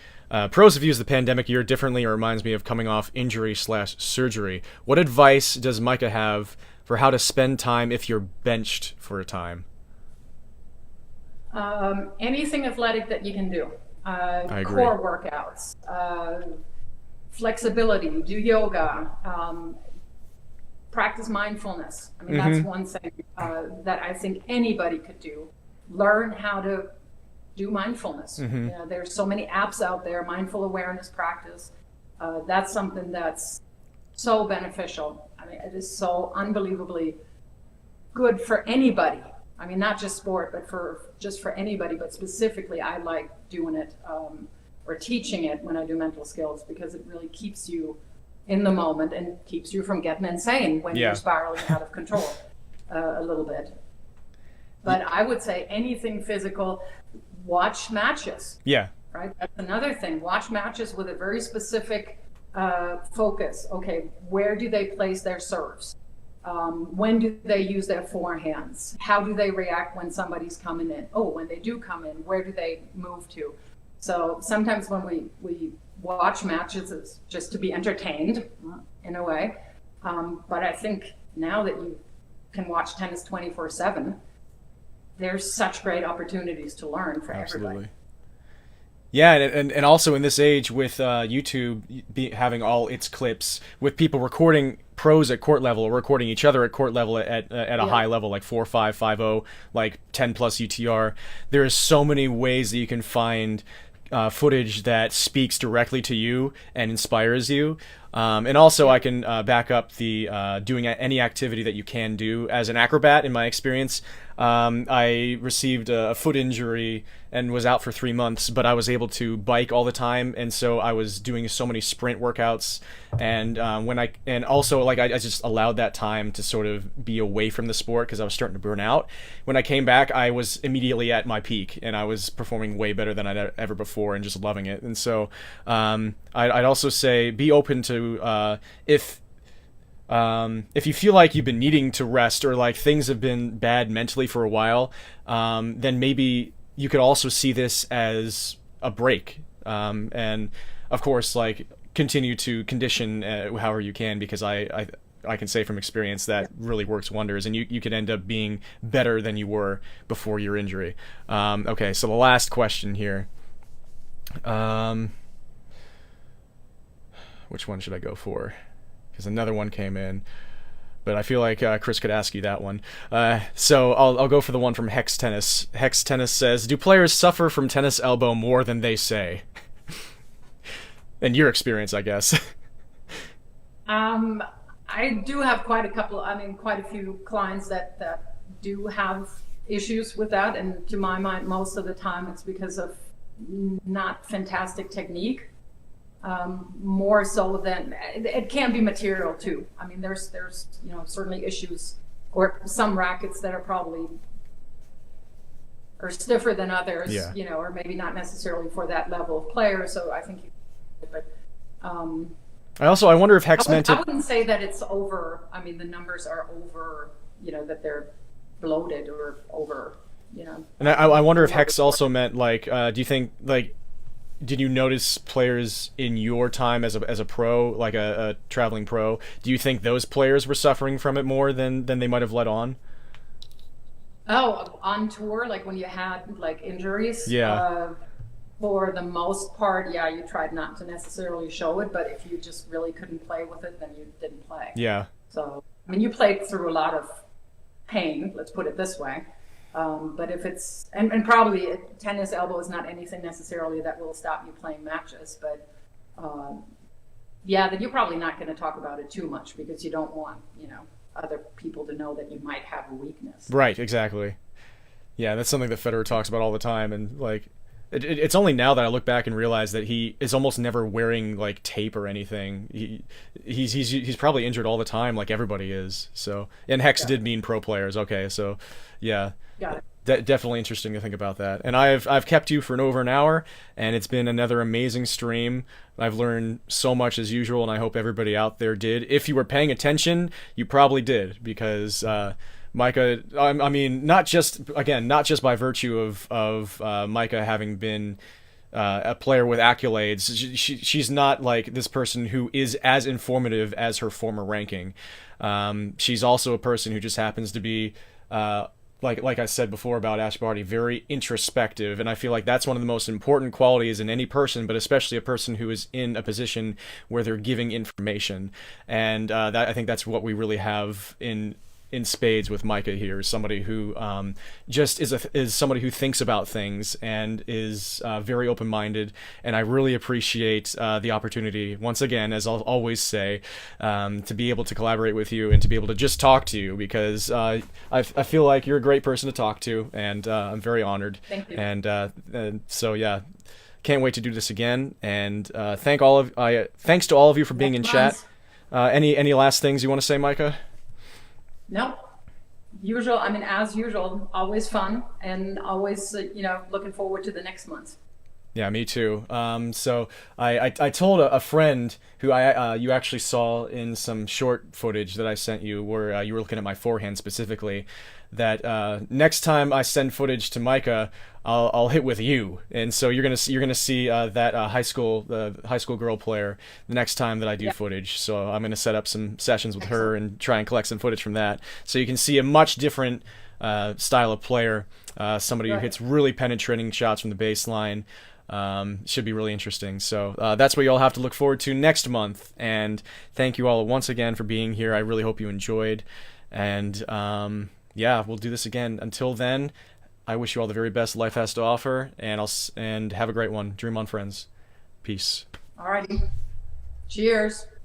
pros have used the pandemic year differently. It reminds me of coming off injury/surgery. What advice does Meike have for how to spend time if you're benched for a time? Anything athletic that you can do. I agree. Core workouts. Flexibility, do yoga, practice mindfulness. I mean, that's one thing that I think anybody could do. Learn how to do mindfulness. There's so many apps out there, mindful awareness practice. That's something that's so beneficial. I mean, it is so unbelievably good for anybody. I mean, not just sport, but for anybody, but specifically I like doing it or teaching it when I do mental skills, because it really keeps you in the moment and keeps you from getting insane when you're spiraling out of control a little bit. But I would say anything physical, watch matches. Yeah. Right? That's another thing. Watch matches with a very specific focus. Okay, where do they place their serves? When do they use their forehands? How do they react when somebody's coming in? Oh, when they do come in, where do they move to? So sometimes when we watch matches, it's just to be entertained in a way. But I think now that you can watch tennis 24/7, there's such great opportunities to learn for everybody. Yeah, and also in this age with YouTube having all its clips, with people recording pros at court level or recording each other at court level at a high level, like 4.5, 5.0, like 10 plus UTR, there is so many ways that you can find footage that speaks directly to you and inspires you. And also I can back up the doing any activity that you can do. As an acrobat, in my experience, I received a foot injury and was out for 3 months, but I was able to bike all the time, and so I was doing so many sprint workouts, and also I just allowed that time to sort of be away from the sport because I was starting to burn out. When I came back, I was immediately at my peak, and I was performing way better than I'd ever before and just loving it. And so I'd also say be open to if you feel like you've been needing to rest or like things have been bad mentally for a while, then maybe you could also see this as a break. And of course, like continue to condition however you can, because I can say from experience that really works wonders, and you could end up being better than you were before your injury. Okay, so the last question here. Which one should I go for? Because another one came in, but I feel like Chris could ask you that one. So I'll go for the one from Hex Tennis. Hex Tennis says, do players suffer from tennis elbow more than they say? In your experience, I guess. I do have quite a few clients that do have issues with that, and to my mind, most of the time it's because of not fantastic technique. More so than it can be material too. I mean, there's certainly issues, or some rackets that are probably stiffer than others, or maybe not necessarily for that level of player. So I think, but I wonder if Hex meant I it. wouldn't say that it's over. I mean, the numbers are over, that they're bloated or over, And I wonder if over Hex reported. also meant like, do you think like, did you notice players in your time as a pro, like a traveling pro? Do you think those players were suffering from it more than they might have let on? Oh, on tour, like when you had like injuries, Yeah, for the most part, yeah, you tried not to necessarily show it, but if you just really couldn't play with it, then you didn't play. yeah, So, I mean, you played through a lot of pain, let's put it this way. But if it's, and probably tennis elbow is not anything necessarily that will stop you playing matches, but um, yeah, then you're probably not going to talk about it too much because you don't want, other people to know that you might have a weakness. right, exactly. Yeah, that's something that Federer talks about all the time, and like, it's only now that I look back and realize that he is almost never wearing like tape or anything. He's probably injured all the time, like everybody is. So, and Hex Yeah, did mean pro players. Okay, so yeah, got it. definitely interesting to think about that. And I've kept you for over an hour, and it's been another amazing stream. I've learned so much as usual, and I hope everybody out there did. If you were paying attention, you probably did because. Micah, I mean, not just by virtue of Micah having been a player with accolades. She's not like this person who is as informative as her former ranking. She's also a person who just happens to be, like I said before about Ash Barty, very introspective, and I feel like that's one of the most important qualities in any person, but especially a person who is in a position where they're giving information, and I think that's what we really have in spades with Micah here, is somebody who just is somebody who thinks about things and is very open minded, and I really appreciate the opportunity once again, as I'll always say, to be able to collaborate with you and to be able to just talk to you because I feel like you're a great person to talk to, and I'm very honored, Thank you. and so yeah. Can't wait to do this again, and thanks to all of you for being in Next chat. month. Any last things you want to say, Micah? No, usual. I mean, as usual, always fun and always, looking forward to the next month. Yeah, me too. So I told a friend who you actually saw in some short footage that I sent you, where you were looking at my forehand specifically, that next time I send footage to Micah, I'll hit with you, and so you're gonna see that high school girl player the next time that I do Yeah, footage. So I'm gonna set up some sessions with her excellent. and try and collect some footage from that, so you can see a much different style of player, somebody who Right. hits really penetrating shots from the baseline. Should be really interesting. So that's what you'll have to look forward to next month. And thank you all once again for being here. I really hope you enjoyed. And yeah, we'll do this again. Until then, I wish you all the very best life has to offer. And and have a great one. Dream on, friends. Peace. All righty. Cheers.